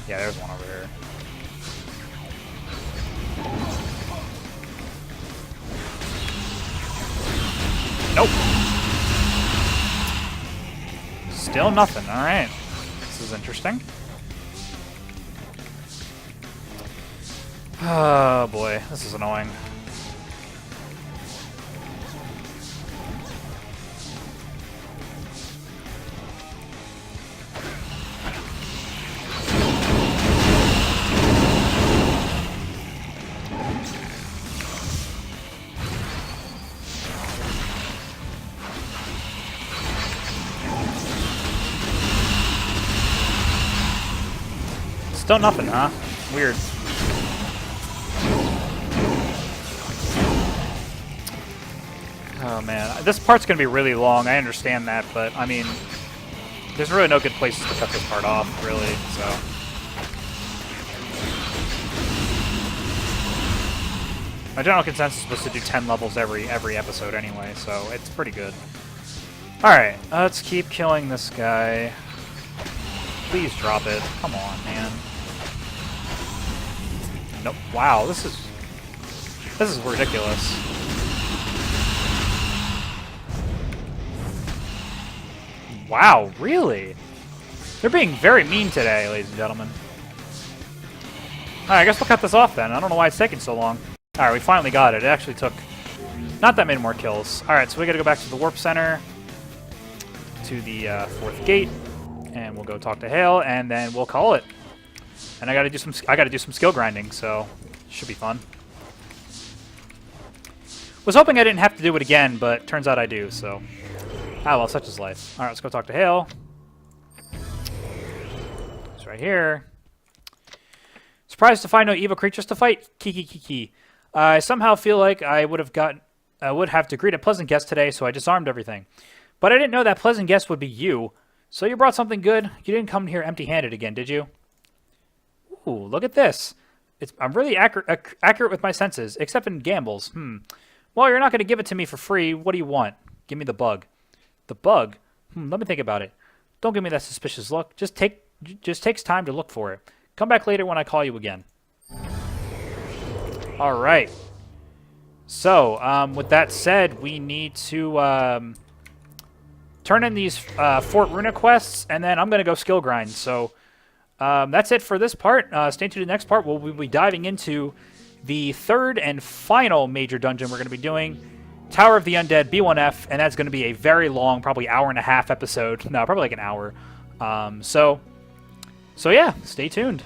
Yeah, there's one over here. Nope. Still nothing. Alright. This is interesting. Oh boy, this is annoying. Still nothing, huh? Weird. Oh man, this part's gonna be really long, I understand that, but I mean, there's really no good places to cut this part off, really, so. My general consensus is supposed to do 10 levels every episode anyway, so it's pretty good. Alright, let's keep killing this guy. Please drop it. Come on, man. Nope. Wow, this is ridiculous. Wow, really? They're being very mean today, ladies and gentlemen. Alright, I guess we'll cut this off then. I don't know why it's taking so long. Alright, we finally got it. It actually took not that many more kills. Alright, so we gotta go back to the warp center, to the 4th gate, and we'll go talk to Hale, and then we'll call it. And I gotta do some skill grinding, so should be fun. Was hoping I didn't have to do it again, but turns out I do, so. Ah, well, such is life. Alright, let's go talk to Hale. It's right here. Surprised to find no evil creatures to fight? Kiki. I somehow feel like I would have to greet a pleasant guest today, so I disarmed everything. But I didn't know that pleasant guest would be you. So you brought something good? You didn't come here empty-handed again, did you? Ooh, look at this. I'm really accurate with my senses, except in gambles. Well, you're not going to give it to me for free. What do you want? Give me the bug. The bug? Let me think about it. Don't give me that suspicious look. Just takes time to look for it. Come back later when I call you again. All right. So, with that said, we need to turn in these Fort Runa quests, and then I'm going to go skill grind. So, that's it for this part. Stay tuned to the next part. We'll be diving into the third and final major dungeon we're going to be doing, Tower of the Undead B1F, and that's going to be a very long, probably hour-and-a-half episode. No, probably like an hour. So yeah, stay tuned.